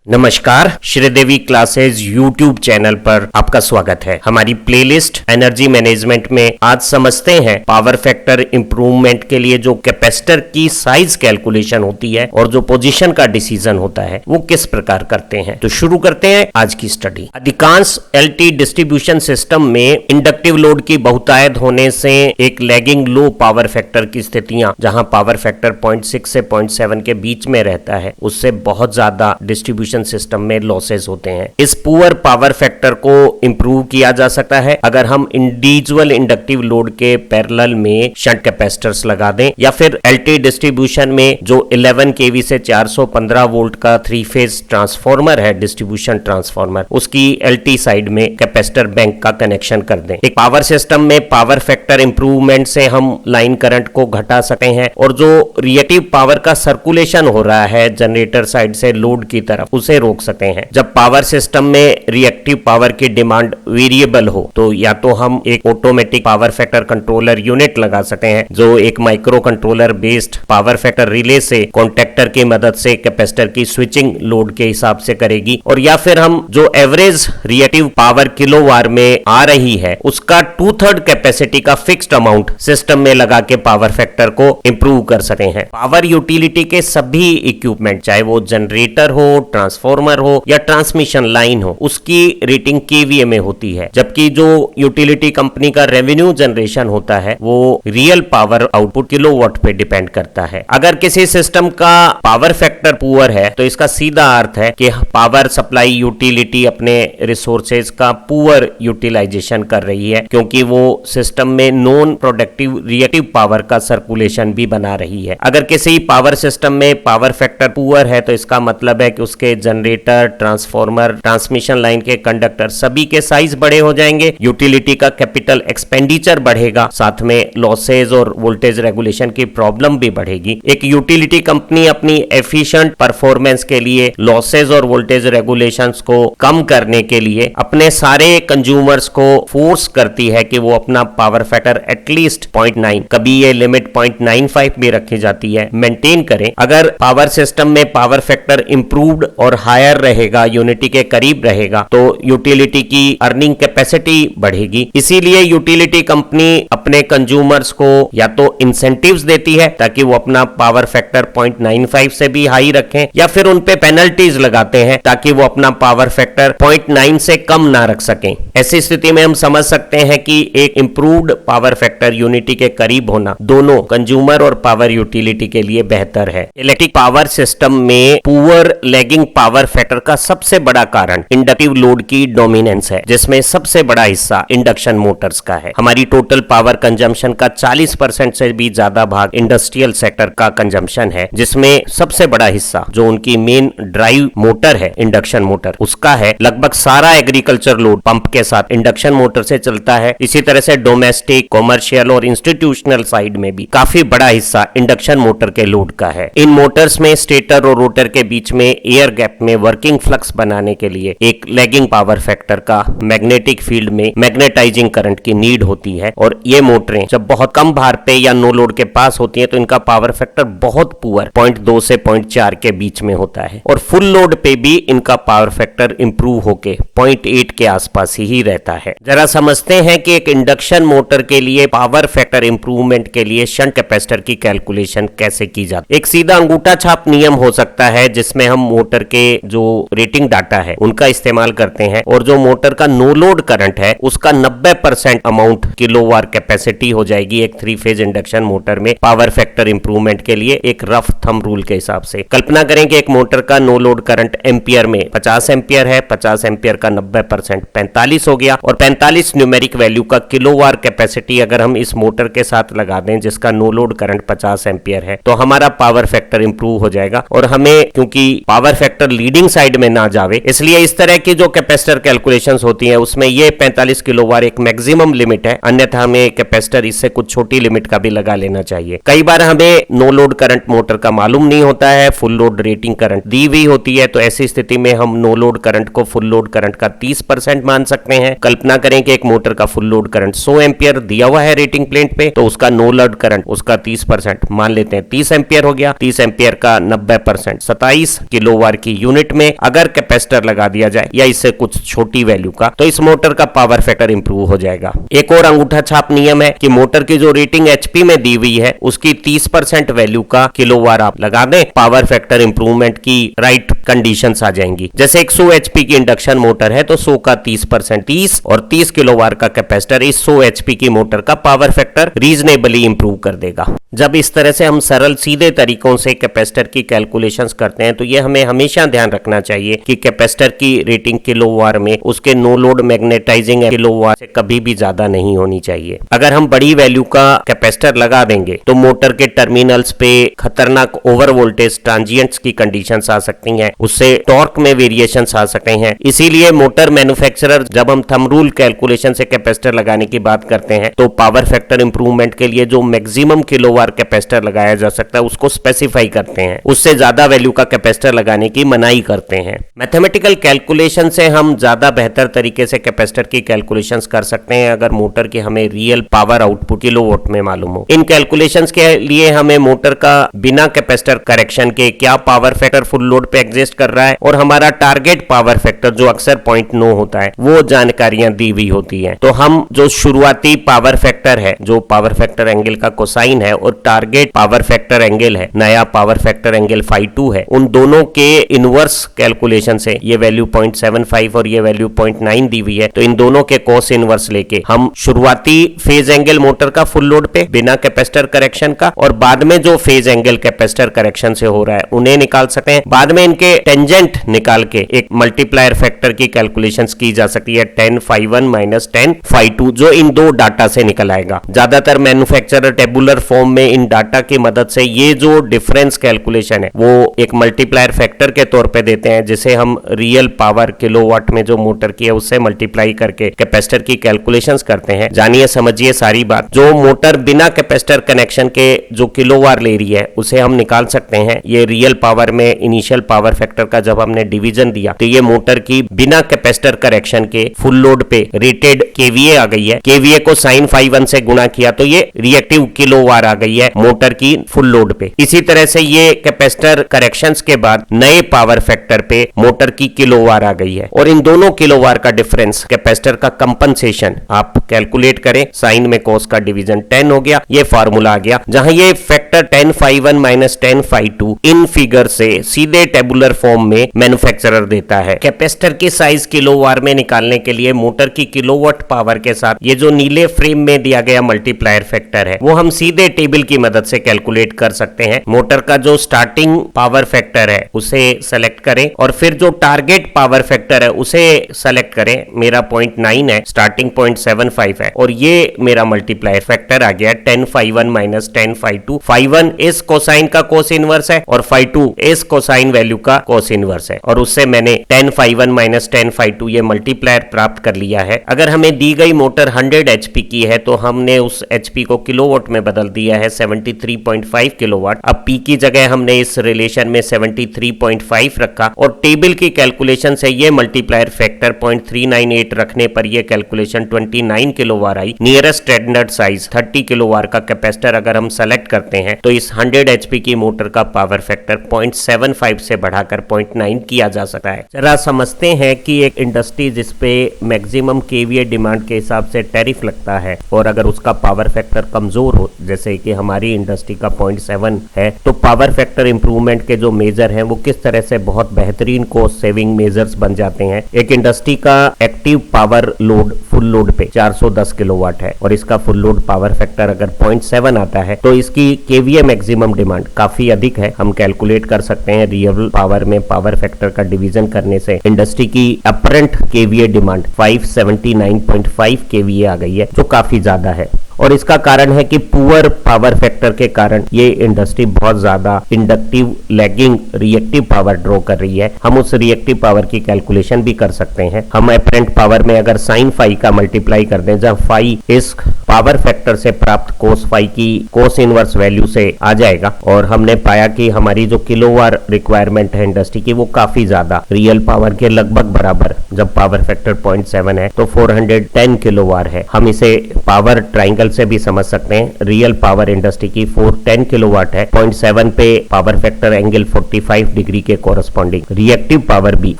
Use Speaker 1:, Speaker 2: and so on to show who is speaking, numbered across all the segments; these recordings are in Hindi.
Speaker 1: नमस्कार, श्रीदेवी क्लासेस यूट्यूब चैनल पर आपका स्वागत है। हमारी प्लेलिस्ट एनर्जी मैनेजमेंट में आज समझते हैं पावर फैक्टर इंप्रूवमेंट के लिए जो कैपेसिटर की साइज कैलकुलेशन होती है और जो पोजीशन का डिसीजन होता है वो किस प्रकार करते हैं। तो शुरू करते हैं आज की स्टडी। अधिकांश एलटी डिस्ट्रीब्यूशन सिस्टम में इंडक्टिव लोड की बहुतायत होने से एक लैगिंग लो पावर फैक्टर की स्थितियां, जहां पावर फैक्टर 0.6 से 0.7 के बीच में रहता है, उससे बहुत ज्यादा डिस्ट्रीब्यूशन सिस्टम में लॉसेस होते हैं। इस पुअर पावर फैक्टर को इंप्रूव किया जा सकता है अगर हम इंडिविजुअल इंडक्टिव लोड के पैरेलल में शंट कैपेसिटर्स लगा दें, या फिर एलटी डिस्ट्रीब्यूशन में जो 11 केवी से 415 वोल्ट का 3 फेज ट्रांसफार्मर है, डिस्ट्रीब्यूशन ट्रांसफार्मर, उसकी एलटी साइड में कैपेसिटर बैंक का कनेक्शन कर दें। एक पावर सिस्टम में पावर फैक्टर इंप्रूवमेंट से हम लाइन करंट को घटा सकते हैं और जो रिएक्टिव पावर का सर्कुलेशन हो रहा है जनरेटर साइड से लोड की तरफ, उसे रोक सकते हैं। जब पावर सिस्टम में रिएक्टिव पावर की डिमांड वेरिएबल हो तो या तो हम एक automatic power factor controller unit लगा सकते हैं जो एक micro controller based power factor relay से कॉन्टेक्टर की मदद से कैपेसिटर की स्विचिंग लोड के हिसाब से करेगी, और या फिर हम जो एवरेज रिएक्टिव पावर किलोवाट में आ रही है उसका 2/3 कैपेसिटी का फिक्स्ड अमाउंट सिस्टम में लगा के पावर फैक्टर को इंप्रूव कर सकते हैं। पावर यूटिलिटी के सभी इक्विपमेंट, चाहे वो जनरेटर हो, ट्रांसफार्मर हो या ट्रांसमिशन लाइन हो, उसकी रेटिंग केवीए में होती है, जबकि जो यूटिलिटी कंपनी का रेवेन्यू जनरेशन होता है वो रियल पावर आउटपुट किलोवाट पे डिपेंड करता है। अगर किसी सिस्टम का पावर फैक्टर पुअर है तो इसका सीधा अर्थ है कि पावर सप्लाई यूटिलिटी अपने रिसोर्सेज का पुअर यूटिलाइजेशन कर रही है, क्योंकि वो सिस्टम में नॉन प्रोडक्टिव रिएक्टिव पावर का सर्कुलेशन भी बना रही है। अगर किसी पावर सिस्टम में पावर फैक्टर पुअर है तो इसका मतलब है कि उसके जनरेटर, ट्रांसफार्मर, ट्रांसमिशन लाइन के कंडक्टर सभी के साइज बड़े हो जाएंगे, यूटिलिटी का कैपिटल एक्सपेंडिचर बढ़ेगा, साथ में लॉसेज और वोल्टेज रेगुलेशन की प्रॉब्लम भी बढ़ेगी। एक यूटिलिटी कंपनी अपनी एफिशिएंट परफॉर्मेंस के लिए लॉसेज और वोल्टेज रेगुलेशंस को कम करने के लिए अपने सारे कंज्यूमर्स को फोर्स करती है कि वो अपना पावर फैक्टर एटलीस्ट 0.9, कभी ये लिमिट 0.95 भी रखी जाती है, मेंटेन करें। अगर पावर सिस्टम में पावर फैक्टर इंप्रूव्ड और हायर रहेगा, यूनिटी के करीब रहेगा, तो यूटिलिटी की अर्निंग कैपेसिटी बढ़ेगी। इसीलिए यूटिलिटी कंपनी अपने कंज्यूमर्स को या तो इंसेंटिव्स देती है ताकि वो अपना पावर फैक्टर 0.95 से भी हाई रखें, या फिर उन पे पेनल्टीज लगाते हैं ताकि वो अपना पावर फैक्टर 0.9 से कम ना रख सकें। ऐसी स्थिति में हम समझ सकते हैं कि एक इंप्रूव्ड पावर फैक्टर यूनिटी के करीब होना दोनों कंज्यूमर और पावर यूटिलिटी के लिए बेहतर है। इलेक्ट्रिक पावर सिस्टम में पुअर लैगिंग पावर फैक्टर का सबसे बड़ा कारण इंडक्टिव लोड की डोमिनेंस है, जिसमें सबसे बड़ा हिस्सा इंडक्शन मोटर्स का है। हमारी टोटल पावर कंजम्पशन का 40% से भी ज्यादा भाग इंडस्ट्रियल सेक्टर का कंजम्पशन है, जिसमें सबसे बड़ा हिस्सा जो उनकी मेन ड्राइव मोटर है, इंडक्शन मोटर, उसका है। लगभग सारा एग्रीकल्चर लोड पंप के साथ इंडक्शन मोटर से चलता है। इसी तरह से डोमेस्टिक, कॉमर्शियल और इंस्टीट्यूशनल साइड में भी काफी बड़ा हिस्सा इंडक्शन मोटर के लोड का है। इन मोटर्स में स्टेटर और रोटर के बीच में एयर गैप में वर्किंग फ्लक्स बनाने के लिए एक लैगिंग पावर फैक्टर का मैग्नेटिक फील्ड में मैग्नेटाइजिंग करंट की नीड होती है, और ये मोटरें जब बहुत कम भार पे या नो लोड के पास होती हैं तो इनका पावर फैक्टर बहुत पुअर 0.2 से 0.4 के बीच में होता है, और फुल लोड पे भी इनका पावर फैक्टर इंप्रूव होके 0.8 के आसपास ही रहता है। जरा समझते हैं कि एक इंडक्शन मोटर के लिए पावर फैक्टर इंप्रूवमेंट के लिए शंट कैपेसिटर की कैलकुलेशन कैसे की जाती है। एक सीधा अंगूठा छाप नियम हो सकता है जिसमें हम मोटर के जो रेटिंग डाटा है उनका इस्तेमाल करते हैं, और जो मोटर का नो लोड करंट है उसका 90% अमाउंट किलोवाट कैपेसिटी हो जाएगी एक 3 फेज इंडक्शन मोटर में पावर फैक्टर इंप्रूवमेंट के लिए, एक रफ थंब रूल के हिसाब से। कल्पना करें कि एक मोटर का नो लोड करंट एम्पियर में 50 एम्पियर है, 50 एम्पियर का 90% 45 हो गया, और 45 न्यूमेरिक वैल्यू का किलोवाट कैपेसिटी अगर हम इस मोटर के साथ लगा दें जिसका नो लोड करंट 50 एम्पियर है, तो हमारा पावर फैक्टर इंप्रूव हो जाएगा। और हमें क्योंकि पावर फैक्टर लीडिंग साइड में ना जावे, इसलिए इस तरह की जो कैपेसिटर कैलकुलेशंस होती हैं उसमें ये 45 किलोवाट एक मैक्सिमम लिमिट है, अन्यथा हमें कैपेसिटर इससे कुछ छोटी लिमिट का भी लगा लेना चाहिए। कई बार हमें नो लोड करंट मोटर का मालूम नहीं होता है, फुल लोड रेटिंग करंट दी हुई होती है, तो ऐसी स्थिति में हम नो लोड करंट को फुल लोड करंट का 30% मान सकते हैं। कल्पना करें कि एक मोटर का फुल लोड करंट 100 एम्पियर दिया हुआ है रेटिंग प्लेट पे, तो उसका नो लोड करंट उसका 30% मान लेते हैं 30 एम्पियर हो गया। 30 एम्पियर का 90% 27 किलोवाट की यूनिट में अगर कैपेसिटर लगा दिया जाए या इससे कुछ छोटी वैल्यू का, तो इस मोटर का पावर फैक्टर इंप्रूव हो जाएगा। एक और अंगूठा छाप नियम है कि मोटर की जो रेटिंग एचपी में दी हुई है उसकी 30% वैल्यू का किलोवाट आप लगा दें, पावर फैक्टर इंप्रूवमेंट की राइट कंडीशंस आ जाएंगी। जैसे 100 एचपी की इंडक्शन मोटर है तो 100 का 30%, 30 और 30 किलोवाट का कैपेसिटर इस 100 एचपी की मोटर का पावर फैक्टर रीजनेबली इंप्रूव कर देगा। जब इस तरह से हम सरल सीधे तरीकों से कैपेसिटर की कैलकुलेशंस करते हैं तो ये हमें हमेशा ध्यान रखना चाहिए कि कैपेसिटर की रेटिंग किलोवाट में उसके नो लोड मैग्नेटाइजिंग किलोवाट से कभी भी ज्यादा नहीं होनी चाहिए। अगर हम बड़ी वैल्यू का कैपेसिटर लगा देंगे तो मोटर के टर्मिनल्स पे खतरनाक ओवर वोल्टेज ट्रांजिएंट्स की कंडीशंस आ सकती हैं, उससे टॉर्क में वेरिएशंस आ सकते हैं। इसीलिए मोटर मैन्युफैक्चरर जब हम थंब रूल कैलकुलेशन से कैपेसिटर लगाने की बात करते हैं तो पावर फैक्टर इंप्रूवमेंट के लिए जो मैक्सिमम किलोवाट कैपेसिटर लगाया जा सकता है उसको स्पेसिफाई करते हैं, उससे ज्यादा वैल्यू का कैपेसिटर लगाने की मनाही करते हैं। मैथमेटिकल कैलकुलेशन से हम ज्यादा बेहतर तरीके से कैपेसिटर की कैलकुलेशंस कर सकते हैं अगर मोटर के हमें रियल पावर आउटपुट किलोवाट में मालूम हो। इन कैलकुलेशंस के लिए हमें मोटर का बिना कैपेसिटर करेक्शन के क्या पावर फैक्टर फुल लोड पे एग्जिस्ट कर रहा है और हमारा टारगेट पावर फैक्टर जो अक्सर 0.9 होता है वो जानकारियां दी हुई होती हैं। तो हम जो शुरुआती पावर फैक्टर है, जो पावर फैक्टर एंगल का कोसाइन है और टारगेट पावर फैक्टर एंगल है, नया पावर फैक्टर एंगल φ2 है, उन दोनों के इनवर्स कैलकुलेशन से ये वैल्यू 0.75 और ये वैल्यू 0.9 दी हुई है, तो इन दोनों के कोस इनवर्स लेके हम शुरुआती फेज एंगल मोटर का फुल लोड पे बिना कैपेसिटर करेक्शन का और बाद में जो फेज एंगल कैपेसिटर करेक्शन से हो रहा है उन्हें निकाल सकते हैं। बाद में इनके टेंजेंट निकाल के एक मल्टीप्लायर फैक्टर की कैलकुलेशंस की जा सकती है, 10 φ1 माइनस 10 φ2, जो इन दो डाटा से निकल आएगा। ज्यादातर मैन्युफैक्चरर टेबुलर फॉर्म में इन डाटा की मदद से ये जो डिफरेंस कैलकुलेशन है वो एक मल्टीप्लायर फैक्टर के तौर पे देते हैं, जिसे हम रियल पावर किलोवाट में जो मोटर की है उससे मल्टीप्लाई करके कैपेसिटर की कैलकुलेशंस करते हैं। जानिए समझिए सारी बात। जो मोटर बिना कैपेसिटर कनेक्शन के जो किलोवाट ले रही है उसे हम निकाल सकते हैं। ये रियल पावर में इनिशियल पावर फैक्टर का जब हमने डिवीजन दिया तो ये मोटर की बिना कैपेसिटर करेक्शन के फुल लोड पे रेटेड केवीए आ गई है। केवीए को साइन φ1 से गुणा किया तो ये रिएक्टिव किलोवाट आ गई है मोटर की फुल लोड पे। इसी तरह से ये कैपेसिटर करेक्शंस के बाद नए पावर फैक्टर पे मोटर की किलोवाट आ गई है और इन दोनों किलोवाट का डिफरेंस कैपेसिटर का कंपनसेशन आप कैलकुलेट करें। साइन में कोस का डिवीजन 10 हो गया, ये फार्मूला आ गया जहां ये फैक्टर 10 φ1 माइनस 10 φ2 इन फिगर से सीधे टेबुलर फॉर्म में मैन्युफैक्चरर देता है। कैपेसिटर की साइज किलोवाट में निकालने के लिए मोटर की किलोवाट पावर के साथ ये जो नीले फ्रेम में दिया गया मल्टीप्लायर फैक्टर है वो हम सीधे टेबल की मदद से कैलकुलेट कर सकते हैं। मोटर का जो स्टार्टिंग पावर फैक्टर है उसे सेलेक्ट करें और फिर जो टारगेट पावर फैक्टर है उसे सेलेक्ट करें। मेरा 0.9 है, स्टार्टिंग 0.75 है और ये मेरा मल्टीप्लायर फैक्टर आ गया 10 φ1 माइनस 10 φ2। φ1 इस कोसाइन का कोस इनवर्स है और φ2 इस कोसाइन वैल्यू का कोस इनवर्स है और उससे मैंने 10 φ1 माइनस 10 φ2 ये मल्टीप्लायर प्राप्त कर लिया है। अगर हमें दी गई मोटर 100 एचपी की है तो हमने उस एचपी को किलोवाट में बदल दिया है 73.5 किलोवाट। अब पी की जगह हमने इस रिलेशन में 73.5 रखा और टेबल की कैलकुलेशन से ये मल्टीप्लायर फैक्टर 0.398 रखने पर ये कैलकुलेशन 29 किलोवाट आई। नियरेस्ट स्टैंडर्ड साइज 30 किलोवाट का कैपेसिटर अगर हम सेलेक्ट करते हैं तो इस 100 एचपी की मोटर का पावर फैक्टर 0.75 से बढ़ाकर 0.9 किया जा सकता है। जरा समझते हैं कि एक इंडस्ट्री जिसपे मैक्सिमम केवीए डिमांड के हिसाब से टैरिफ लगता है और अगर उसका पावर फैक्टर कमजोर हो, जैसे कि हमारी इंडस्ट्री का 0.7 है, तो पावर फैक्टर इंप्रूवमेंट के जो मेजर हैं वो किस तरह से बहुत बेहतरीन कॉस्ट सेविंग मेजर्स बन जाते हैं। एक इंडस्ट्री का active power load full load पे 410 किलोवाट है और इसका फुल लोड पावर फैक्टर अगर 0.7 आता है तो इसकी केवीए मैक्सिमम डिमांड काफी अधिक है। हम कैलकुलेट कर सकते हैं रियल पावर में पावर फैक्टर का डिवीजन करने से इंडस्ट्री की अपरेंट केवीए डिमांड 579.5 केवीए आ गई है, जो काफी ज्यादा है। और इसका कारण है कि पुअर पावर फैक्टर के कारण ये इंडस्ट्री बहुत ज्यादा inductive lagging reactive power draw कर रही है। हम उस रिएक्टिव पावर की कैलकुलेशन भी कर सकते हैं। हम अपरेंट पावर में अगर साइन फाई का मल्टीप्लाई कर दें, जहां फाई इस पावर फैक्टर से प्राप्त कोस फाई की कोस इनवर्स वैल्यू से आ जाएगा और हमने पाया कि हमारी जो किलोवाट रिक्वायरमेंट है इंडस्ट्री की वो काफी ज्यादा रियल पावर के लगभग बराबर। जब पावर फैक्टर 0.7 है तो 410 किलोवाट है। हम इसे पावर ट्राइंगल एंगल से भी समझ सकते हैं। रियल पावर इंडस्ट्री की 410 किलोवाट है, 0.7 पे पावर फैक्टर एंगल 45 डिग्री के कोरस्पॉन्डिंग। रिएक्टिव पावर भी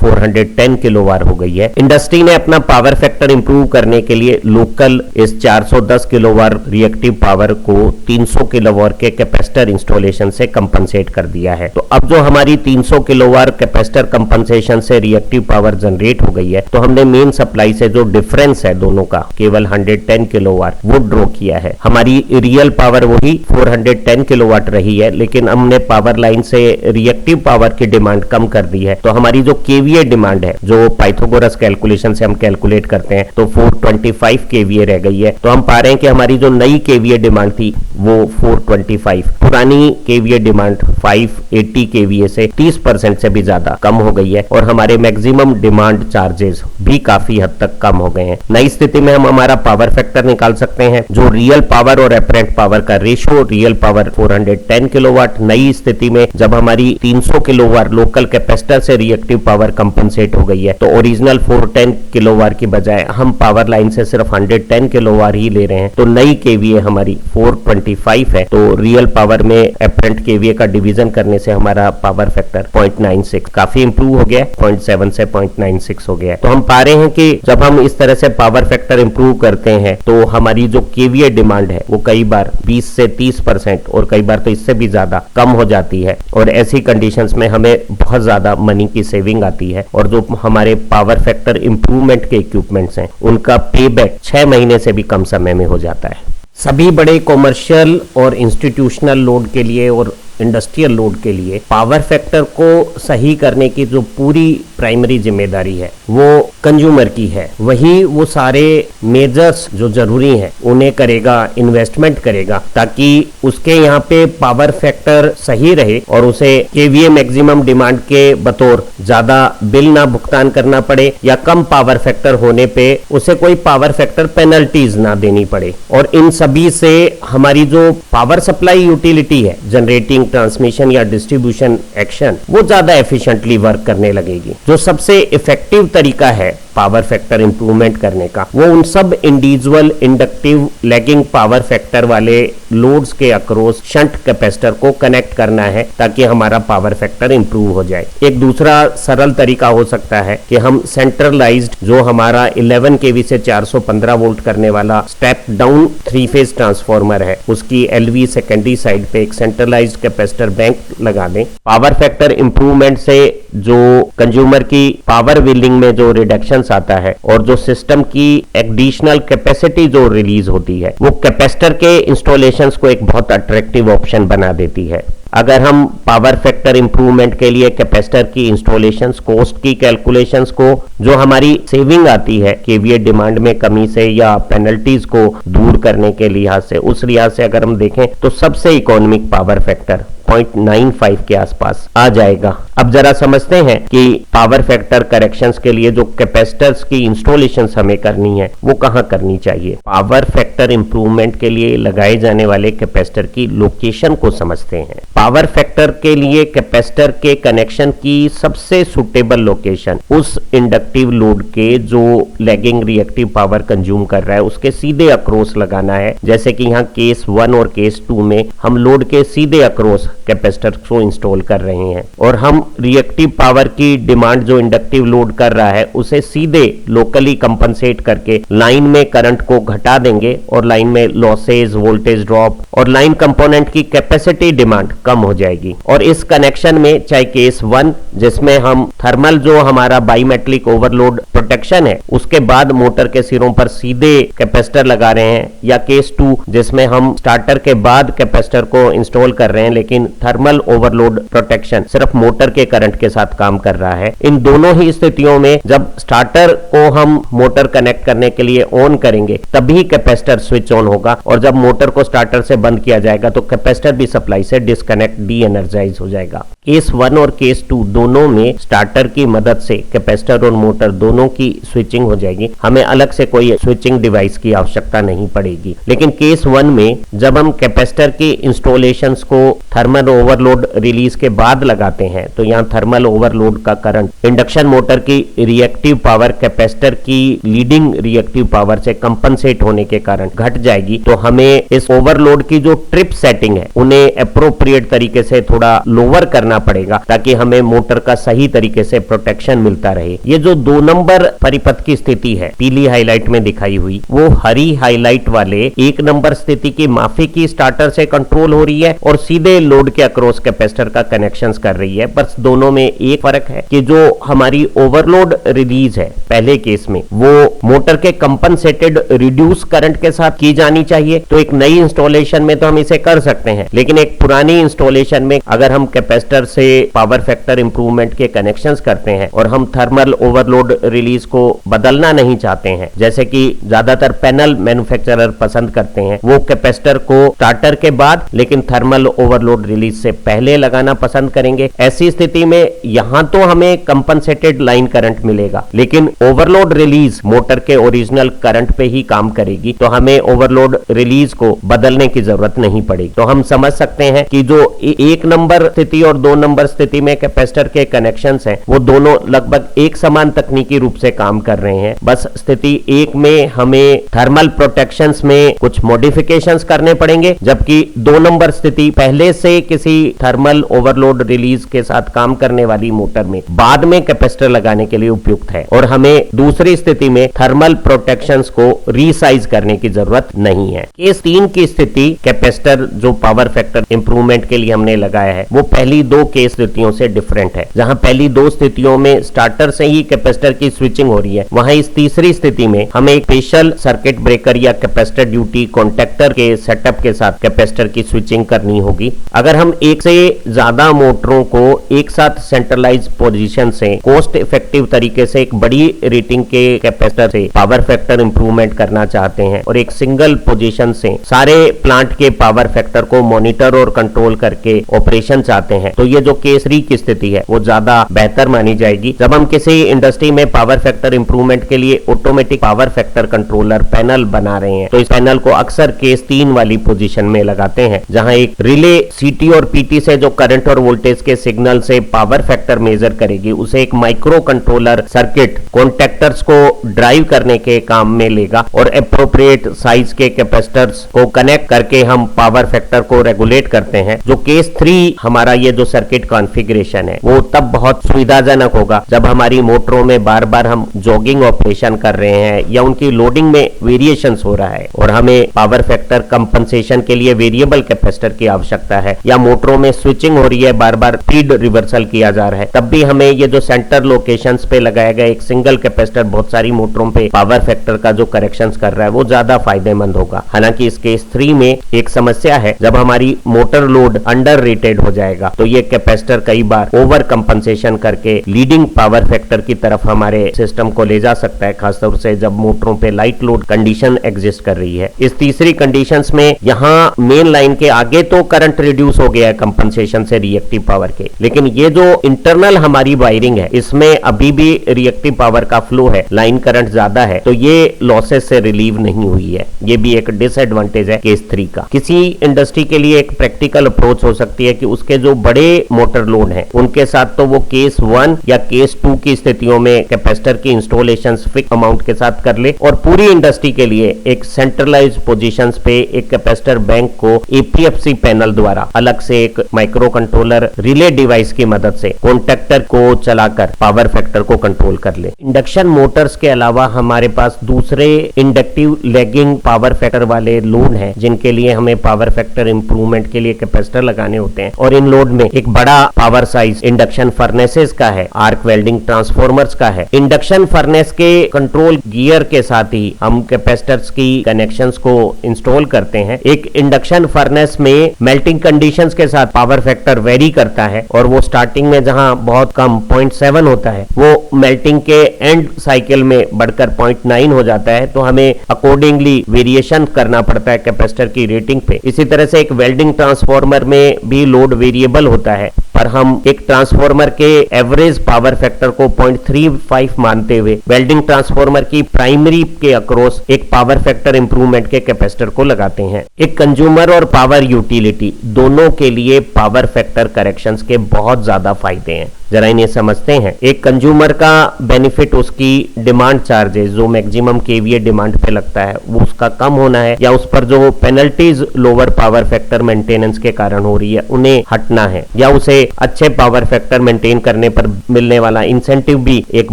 Speaker 1: 410 किलोवाट हो गई है। इंडस्ट्री ने अपना पावर फैक्टर इंप्रूव करने के लिए लोकल इस 410 किलोवाट रिएक्टिव पावर को 300 किलोवाट के कैपेसिटर इंस्टॉलेशन से कंपनसेट कर दिया है। तो अब जो हमारी 300 किलोवाट कैपेसिटर कंपनसेशन से रिएक्टिव पावर जनरेट हो गई है, तो हमने मेन सप्लाई से जो डिफरेंस है दोनों का केवल 110 किलोवाट वो ड्रॉ किया है। हमारी रियल पावर वही 410 किलोवाट रही है, लेकिन हमने पावर लाइन से रिएक्टिव पावर की डिमांड कम कर दी है। तो हमारी जो केवीए डिमांड है, जो पाइथागोरस कैलकुलेशन से हम कैलकुलेट करते हैं, तो 425 केवीए रह गई है। तो हम पा रहे हैं कि हमारी जो नई केवीए डिमांड थी वो 425, पुरानी केवीए डिमांड 580 केवीए से 30% से भी ज्यादा कम हो गई है। और हमारे मैक्सिमम डिमांड चार्जेस भी काफी हद तक कम हो गए हैं। नई स्थिति में हम हमारा पावर फैक्टर निकाल सकते हैं, जो रियल पावर और एपरेंट पावर का रेशियो। रियल पावर 410 किलोवाट, नई स्थिति में जब हमारी 300 किलोवाट लोकल कैपेसिटर से रिएक्टिव पावर कंपनसेट हो गई है, तो ओरिजिनल 410 किलोवाट की बजाय हम पावर लाइन से सिर्फ 110 किलोवाट ही ले रहे हैं। तो नई केवीए हमारी 425 है। तो रियल पावर में एपरेंट केवीए का डिवीजन करने से हमारा पावर फैक्टर 0.96 काफी इंप्रूव हो गया है, 0.7 से 0.96 हो गया है। तो हम पा रहे हैं कि जब हम इस तरह से पावर फैक्टर इंप्रूव करते हैं, तो हमारी जो केवीए डिमांड है वो कई बार 20 से 30% और कई बार तो इससे भी ज्यादा कम हो जाती है। और ऐसी कंडीशंस में हमें बहुत ज्यादा मनी की सेविंग आती है। और जो हमारे पावर फैक्टर इंप्रूवमेंट के इक्विपमेंट्स हैं, उनका पे बैक 6 महीने से भी कम समय में हो जाता है। सभी बड़े कॉमर्शियल और इंस्टीट्यूशनल लोड के लिए और इंडस्ट्रियल लोड के लिए पावर फैक्टर को सही करने की जो पूरी प्राइमरी जिम्मेदारी है वो कंज्यूमर की है। वही वो सारे मेजर्स जो जरूरी हैं उन्हें करेगा, इन्वेस्टमेंट करेगा, ताकि उसके यहाँ पे पावर फैक्टर सही रहे और उसे केवीए मैक्सिमम डिमांड के बतौर ज्यादा बिल ना भुगतान करना पड़े, या कम पावर फैक्टर होने पे उसे कोई पावर फैक्टर पेनल्टीज ना देनी पड़े। और इन सभी से हमारी जो पावर सप्लाई यूटिलिटी है, जनरेटिंग, ट्रांसमिशन या डिस्ट्रीब्यूशन एक्शन, वो ज्यादा एफिशिएंटली वर्क करने लगेगी। जो सबसे इफेक्टिव तरीका है पावर फैक्टर इंप्रूवमेंट करने का, वो उन सब individual inductive lagging power factor वाले लोड्स के अक्रॉस शंट कैपेसिटर को कनेक्ट करना है, ताकि हमारा पावर फैक्टर इंप्रूव हो जाए। एक दूसरा सरल तरीका हो सकता है कि हम सेंट्रलाइज्ड जो हमारा 11 केवी से 415 वोल्ट करने वाला स्टेप डाउन 3 फेज ट्रांसफार्मर है, उसकी एलवी सेकेंडरी साइड पे एक सेंट्रलाइज्ड कैपेसिटर बैंक लगा दें। पावर फैक्टर इंप्रूवमेंट से जो कंज्यूमर की पावर बिलिंग में जो रिडक्शन आता है और जो सिस्टम की एडिशनल कैपेसिटी जो रिलीज होती है, वो कैपेसिटर के इंस्टॉलेशंस को एक बहुत अट्रैक्टिव ऑप्शन बना देती है। अगर हम पावर फैक्टर इंप्रूवमेंट के लिए कैपेसिटर की इंस्टॉलेशंस कॉस्ट की कैलकुलेशंस को, जो हमारी सेविंग आती है केवीए डिमांड में कमी से या पेनल्टीज को दूर करने के लिहाज से, उस लिहाज से अगर हम देखें तो सबसे इकोनॉमिक पावर फैक्टर 0.95 के आसपास आ जाएगा। अब जरा समझते हैं कि पावर फैक्टर करेक्शंस के लिए जो कैपेसिटर्स की इंस्टॉलेशंस हमें करनी है वो कहां करनी चाहिए। पावर फैक्टर इंप्रूवमेंट के लिए लगाए जाने वाले कैपेसिटर की लोकेशन को समझते हैं। पावर फैक्टर के लिए कैपेसिटर के कनेक्शन की सबसे सुटेबल लोकेशन उस इंडक्टिव लोड के जो लैगिंग रिएक्टिव पावर कंज्यूम कर रहा है उसके सीधे अक्रॉस लगाना है। जैसे कि यहाँ केस 1 और केस 2 में हम लोड के सीधे अक्रॉस कैपेसिटर को इंस्टॉल कर रहे हैं, और हम रिएक्टिव पावर की डिमांड जो इंडक्टिव लोड कर रहा है उसे सीधे लोकली कंपनसेट करके लाइन में करंट को घटा देंगे, और लाइन में लॉसेज, वोल्टेज ड्रॉप और लाइन कंपोनेंट की कैपेसिटी डिमांड कम हो जाएगी। और इस कनेक्शन में चाहे केस 1 जिसमें हम थर्मल जो हमारा बाईमेट्रिक ओवरलोड प्रोटेक्शन है उसके बाद मोटर के सिरों पर सीधे कैपेसिटर लगा रहे हैं, या केस 2 जिसमें हम स्टार्टर के बाद कैपेसिटर को इंस्टॉल कर रहे हैं लेकिन थर्मल ओवरलोड प्रोटेक्शन सिर्फ मोटर के करंट के साथ काम कर रहा है। इन दोनों ही स्थितियों में जब स्टार्टर को हम मोटर कनेक्ट करने के लिए ऑन करेंगे तभी कैपेसिटर स्विच ऑन होगा, और जब मोटर को स्टार्टर से बंद किया जाएगा तो कैपेसिटर भी सप्लाई से डिस्कनेक्ट, डी एनर्जाइज हो जाएगा। केस 1 और केस 2 दोनों में स्टार्टर की मदद से कैपेसिटर और मोटर दोनों की स्विचिंग हो जाएगी, हमें अलग से कोई स्विचिंग डिवाइस की आवश्यकता नहीं पड़ेगी। लेकिन केस 1 में जब हम कैपेसिटर की इंस्टॉलेशंस को थर्मल थर्मल ओवरलोड रिलीज के बाद लगाते हैं तो यहाँ थर्मल ओवरलोड का करंट इंडक्शन मोटर की रिएक्टिव पावर कैपेसिटर की लीडिंग रिएक्टिव पावर से कंपनसेट होने के कारण घट जाएगी। तो हमें इस ओवरलोड की जो ट्रिप सेटिंग है उन्हें अप्रोप्रिएट तरीके से थोड़ा लोअर करना पड़ेगा ताकि हमें मोटर का सही तरीके से प्रोटेक्शन मिलता रहे। ये जो 2 नंबर परिपथ की स्थिति है पीली हाईलाइट में दिखाई हुई, वो हरी हाईलाइट वाले 1 नंबर स्थिति की माफी की स्टार्टर से कंट्रोल हो रही है और सीधे लोड के अक्रॉस कैपेसिटर का कनेक्शन कर रही है। बस दोनों में एक फर्क है कि जो हमारी ओवरलोड रिलीज है पहले केस में वो मोटर के कंपनसेटेड रिड्यूस करंट के साथ की जानी चाहिए। तो एक नई इंस्टॉलेशन में तो हम इसे कर सकते हैं, लेकिन एक पुरानी इंस्टॉलेशन में अगर हम कैपेसिटर से पावर फैक्टर इंप्रूवमेंट के कनेक्शंस करते हैं और हम थर्मल ओवरलोड रिलीज को बदलना नहीं चाहते हैं, जैसे कि ज्यादातर पैनल मैन्युफैक्चरर पसंद करते हैं, वो कैपेसिटर को स्टार्टर के बाद लेकिन थर्मल ओवरलोड रिलीज से पहले लगाना पसंद करेंगे। ऐसी स्थिति में यहां तो हमें कंपनसेटेड लाइन करंट मिलेगा, लेकिन ओवरलोड रिलीज मोटर के ओरिजिनल करंट पे ही काम करेगी, तो हमें ओवरलोड रिलीज को बदलने की जरूरत नहीं पड़ेगी। तो हम समझ सकते हैं कि जो 1 नंबर स्थिति और 2 नंबर स्थिति में कैपेसिटर के कनेक्शंस हैं वो दोनों लगभग एक समान तकनीकी रूप से काम कर रहे हैं। बस स्थिति 1 में हमें थर्मल प्रोटेक्शंस में कुछ मॉडिफिकेशंस करने पड़ेंगे, जबकि 2 नंबर स्थिति पहले से किसी थर्मल ओवरलोड रिलीज के साथ काम करने वाली मोटर में बाद में कैपेसिटर लगाने के लिए उपयुक्त है और हमें दूसरी स्थिति में थर्मल प्रोटेक्शंस को रीसाइज करने की जरूरत नहीं है। केस 3 की स्थिति कैपेसिटर जो पावर फैक्टर इंप्रूवमेंट के लिए हमने लगाया है वो पहली 2 केस स्थितियों से डिफरेंट है। जहां पहली 2 स्थितियों में स्टार्टर से ही कैपेसिटर की स्विचिंग हो रही है, वहां इस तीसरी स्थिति में हमें एक स्पेशल सर्किट ब्रेकर या कैपेसिटर ड्यूटी कॉन्टेक्टर के सेटअप के साथ कैपेसिटर की स्विचिंग करनी होगी। अगर हम एक से ज्यादा मोटरों को एक साथ सेंट्रलाइज पोजीशन से कॉस्ट इफेक्टिव तरीके से एक बड़ी रेटिंग के कैपेसिटर से पावर फैक्टर इंप्रूवमेंट करना चाहते हैं और एक सिंगल पोजीशन से सारे प्लांट के पावर फैक्टर को मॉनिटर और कंट्रोल करके ऑपरेशन चाहते हैं, तो ये जो केस 3 की स्थिति है वो ज्यादा बेहतर मानी जाएगी। जब हम किसी इंडस्ट्री में पावर फैक्टर इंप्रूवमेंट के लिए automatic power factor controller panel बना रहे हैं तो इस पैनल को अक्सर केस 3 वाली पोजीशन में लगाते हैं, जहां एक रिले सीटी और पीटी से जो करंट और वोल्टेज के सिग्नल से पावर फैक्टर मेजर करेगी उसे एक माइक्रो कंट्रोलर सर्किट कॉन्टेक्टर्स को ड्राइव करने के काम में लेगा और अप्रोप्रिएट साइज के कैपेसिटर्स को कनेक्ट करके हम पावर फैक्टर को रेगुलेट करते हैं। जो केस 3 हमारा ये जो सर्किट कॉन्फ़िगरेशन है वो तब बहुत सुविधाजनक होगा जब हमारी मोटरों में बार बार हम जॉगिंग ऑपरेशन कर रहे हैं या उनकी लोडिंग में वेरिएशंस हो रहा है और हमें पावर फैक्टर कंपनसेशन के लिए वेरिएबल कैपेसिटर की आवश्यकता है, या मोटरों में स्विचिंग हो रही है, बार बार फीड रिवर्सल किया जा रहा है, तब भी हमें ये जो सेंटर लोकेशंस पे लगाया गया एक सिंगल कैपेसिटर बहुत सारी मोटरों पे पावर फैक्टर का जो करेक्शंस कर रहा है वो ज्यादा फायदेमंद होगा। हालांकि इस केस 3 में एक समस्या है, जब हमारी मोटर लोड अंडर रेटेड हो जाएगा तो ये कैपेसिटर कई बार ओवर कंपनसेशन करके लीडिंग पावर फैक्टर की तरफ हमारे सिस्टम को ले जा सकता है, खासतौर से जब मोटरों पे लाइट लोड कंडीशन एग्जिस्ट कर रही है। इस तीसरी कंडीशंस में यहाँ मेन लाइन के आगे तो करंट रिड्यूस हो गया है कंपनसेशन से रिएक्टिव पावर के, लेकिन ये जो इंटरनल हमारी वायरिंग है इसमें अभी भी रिएक्टिव पावर का फ्लो है, लाइन करंट ज्यादा है, तो ये लॉसेस से रिलीव नहीं हुई है। ये भी एक डिसएडवांटेज है केस 3 का। किसी इंडस्ट्री के लिए एक प्रैक्टिकल अप्रोच हो सकती है कि उसके जो बड़े मोटर लोड हैं उनके साथ तो वो केस 1 या केस 2 की स्थितियों में कैपेसिटर की इंस्टॉलेशन फिक्स अमाउंट के साथ कर ले और पूरी इंडस्ट्री के लिए एक सेंट्रलाइज पोजीशंस पे एक कैपेसिटर बैंक को एपीएफसी पैनल द्वारा अलग से एक माइक्रो कंट्रोलर रिले डिवाइस की मदद से कॉन्टेक्टर को चलाकर पावर फैक्टर को कंट्रोल कर ले। इंडक्शन मोटर्स के अलावा हमारे पास दूसरे इंडक्टिव लैगिंग पावर फैक्टर वाले लोड हैं जिनके लिए हमें पावर फैक्टर इंप्रूवमेंट के लिए कैपेसिटर लगाने होते हैं, और इन लोड में एक बड़ा पावर साइज इंडक्शन फर्नेसेस का है, आर्क वेल्डिंग ट्रांसफॉर्मर्स का है। इंडक्शन फर्नेस के कंट्रोल गियर के साथ ही हम कैपेसिटर्स की कनेक्शंस को इंस्टॉल करते हैं। एक इंडक्शन फर्नेस में मेल्टिंग कंडीशंस के साथ पावर फैक्टर वेरी करता है और वो स्टार्टिंग में जहां बहुत कम 0.7 होता है वो मेल्टिंग के एंड साइकिल में बढ़कर 0.9 हो जाता है, तो हमें अकॉर्डिंगली वेरिएशन करना पड़ता है कैपेसिटर की रेटिंग पे। इसी तरह से एक वेल्डिंग ट्रांसफॉर्मर में भी लोड वेरिएबल होता है, पर हम एक ट्रांसफॉर्मर के एवरेज पावर फैक्टर को 0.35 मानते हुए वेल्डिंग ट्रांसफॉर्मर की प्राइमरी के अक्रॉस एक पावर फैक्टर इंप्रूवमेंट के कैपेसिटर को लगाते हैं। एक कंज्यूमर और पावर यूटिलिटी दोनों के लिए पावर फैक्टर करेक्शंस के बहुत ज्यादा फायदे हैं। जरा इन्हें समझते हैं। एक कंज्यूमर का बेनिफिट उसकी डिमांड चार्जेस जो मैक्सिमम केवीए डिमांड पे लगता है वो उसका कम होना है, या उस पर जो penalties lower power factor maintenance के कारण हो रही है उन्हें हटना है, या उसे अच्छे पावर फैक्टर मेंटेन करने पर मिलने वाला इंसेंटिव भी एक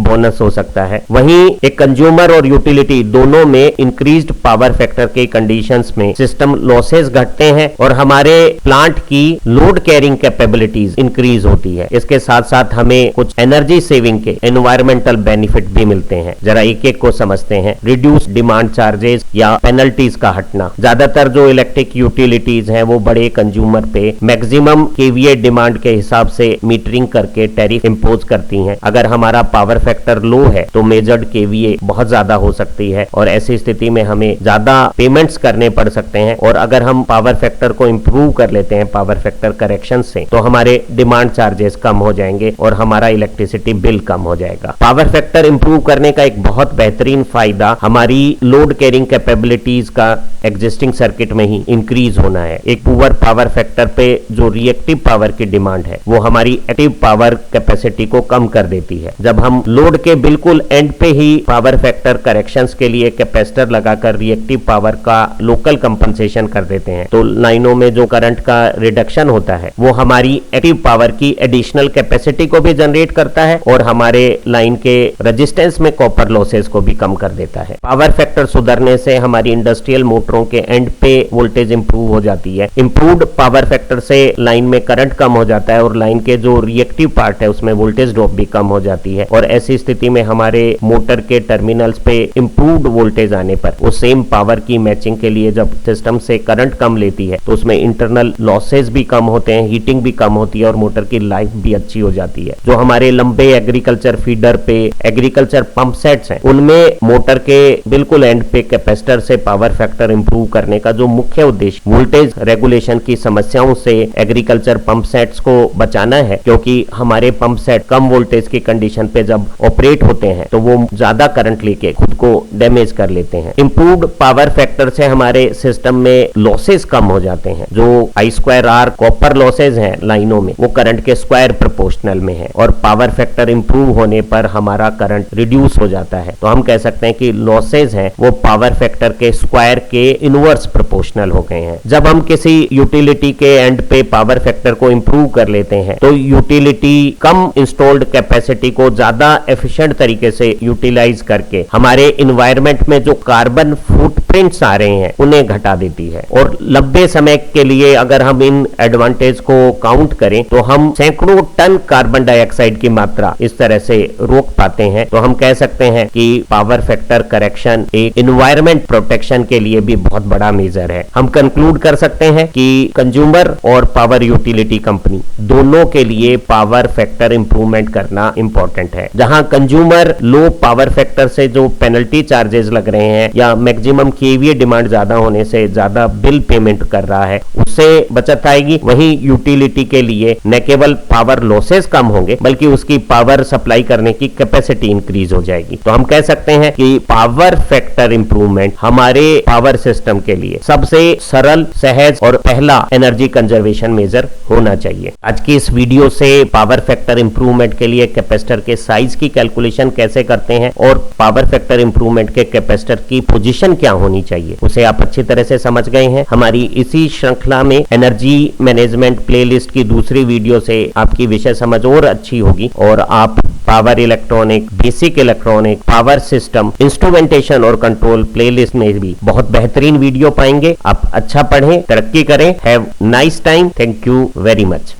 Speaker 1: बोनस हो सकता है। वहीं एक कंज्यूमर और यूटिलिटी दोनों में इंक्रीज्ड पावर फैक्टर के कंडीशंस में सिस्टम लॉसेस घटते हैं और हमारे प्लांट की लोड कैरिंग कैपेबिलिटीज इंक्रीज होती है। इसके साथ साथ हमें कुछ एनर्जी सेविंग के एनवायरमेंटल बेनिफिट भी मिलते हैं। जरा एक एक को समझते हैं। रिड्यूस डिमांड चार्जेस या पेनल्टीज का हटना। ज्यादातर जो इलेक्ट्रिक यूटिलिटीज हैं वो बड़े कंज्यूमर पे मैक्सिमम केवीए डिमांड के हिसाब से मीटरिंग करके टैरिफ इंपोज करती हैं। अगर हमारा पावर फैक्टर लो है तो मेजर्ड केवीए बहुत ज्यादा हो सकती है और ऐसी स्थिति में हमें ज्यादा पेमेंट्स करने पड़ सकते हैं। और अगर हम पावर फैक्टर को इंप्रूव कर लेते हैं पावर फैक्टर करेक्शन से तो हमारे डिमांड चार्जेस कम हो जाएंगे और हमारा इलेक्ट्रिसिटी बिल कम हो जाएगा। पावर फैक्टर इंप्रूव करने का एक बहुत बेहतरीन फायदा हमारी लोड कैरिंग कैपेबिलिटीज का एग्जिस्टिंग सर्किट में ही इंक्रीज होना है। एक पुअर पावर फैक्टर पे जो रिएक्टिव पावर की डिमांड है वो हमारी एक्टिव पावर कैपेसिटी को कम कर देती है। जब हम लोड के बिल्कुल एंड पे ही पावर फैक्टर करेक्शंस के लिए कैपेसिटर लगाकर रिएक्टिव पावर का लोकल कंपनसेशन कर देते हैं तो लाइनों में जो करंट का रिडक्शन होता है वो हमारी एक्टिव पावर की एडिशनल कैपेसिटी को भी जनरेट करता है और हमारे लाइन के रेजिस्टेंस में कॉपर लॉसेस को भी कम कर देता है। पावर फैक्टर सुधरने से हमारी इंडस्ट्रियल मोटरों के एंड पे वोल्टेज इंप्रूव हो जाती है। इंप्रूव्ड पावर फैक्टर से लाइन में करंट कम हो जाता है और लाइन के जो रिएक्टिव पार्ट है उसमें वोल्टेज ड्रॉप भी कम हो जाती है और ऐसी स्थिति में हमारे मोटर के टर्मिनल्स पे इंप्रूव्ड वोल्टेज आने पर वो सेम पावर की मैचिंग के लिए जब सिस्टम से करंट कम लेती है तो उसमें इंटरनल लॉसेस भी कम होते हैं, हीटिंग भी कम होती है और मोटर की लाइफ भी अच्छी हो जाती है। जो हमारे लंबे एग्रीकल्चर फीडर पे एग्रीकल्चर पंप सेट्स हैं उनमें मोटर के बिल्कुल एंड पे कैपेसिटर से पावर फैक्टर इंप्रूव करने का जो मुख्य उद्देश्य वोल्टेज रेगुलेशन की समस्याओं से एग्रीकल्चर पंप सेट्स को बचाना है, क्योंकि हमारे पंप सेट कम वोल्टेज की कंडीशन पे जब ऑपरेट होते हैं तो वो ज्यादा करंट लेके खुद को डैमेज कर लेते हैं। इंप्रूव्ड पावर फैक्टर से हमारे सिस्टम में लॉसेस कम हो जाते हैं। जो I²R कॉपर लॉसेज हैं लाइनों में वो करंट के स्क्वायर प्रोपोर्शनल में है और पावर फैक्टर इंप्रूव होने पर हमारा करंट रिड्यूस हो जाता है। तो हम कह सकते हैं कि लॉसेज हैं वो पावर फैक्टर के स्क्वायर के इनवर्स प्रोपोर्शनल हो गए हैं। जब हम किसी यूटिलिटी के एंड पे पावर फैक्टर को इंप्रूव कर लेते हैं तो यूटिलिटी कम इंस्टॉल्ड कैपेसिटी को ज्यादा एफिशिएंट तरीके से यूटिलाइज करके हमारे इन्वायरमेंट में जो कार्बन फुटप्रिंट्स आ रहे हैं उन्हें घटा देती है और लंबे समय के लिए अगर हम इन एडवांटेज को काउंट करें तो हम सैकड़ों टन कार्बन डाइऑक्साइड की मात्रा इस तरह से रोक पाते हैं। तो हम कह सकते हैं कि पावर फैक्टर करेक्शन एक एनवायरनमेंट प्रोटेक्शन के लिए भी बहुत बड़ा मेजर है। हम कंक्लूड कर सकते हैं कि कंज्यूमर और पावर यूटिलिटी कंपनी दोनों के लिए पावर फैक्टर इंप्रूवमेंट करना इंपॉर्टेंट है। जहां कंज्यूमर लो पावर फैक्टर से जो पेनल्टी चार्जेस लग रहे हैं या मैक्सिमम केवीए डिमांड ज्यादा होने से ज्यादा बिल पेमेंट कर रहा है उससे बचत आएगी, वहीं यूटिलिटी के लिए न केवल पावर लॉसेस कम होंगे बल्कि उसकी पावर सप्लाई करने की कैपेसिटी इंक्रीज हो जाएगी। तो हम कह सकते हैं कि पावर फैक्टर इंप्रूवमेंट हमारे पावर सिस्टम के लिए सबसे सरल, सहज और पहला एनर्जी कंजर्वेशन मेजर होना चाहिए। आज की इस वीडियो से पावर फैक्टर इंप्रूवमेंट के लिए कैपेसिटर के साइज की कैलकुलेशन कैसे करते हैं और पावर फैक्टर इंप्रूवमेंट के कैपेसिटर की पोजीशन क्या होनी चाहिए उसे आप अच्छी तरह से समझ गए हैं। हमारी इसी श्रृंखला में एनर्जी मैनेजमेंट प्लेलिस्ट की दूसरी वीडियो से आपकी विषय समझ और अच्छी होगी और आप power electronic, basic electronic, power system, instrumentation और कंट्रोल प्लेलिस्ट में भी बहुत बेहतरीन वीडियो पाएंगे। आप अच्छा पढ़ें, तरक्की करें। Have nice time. Thank you very much.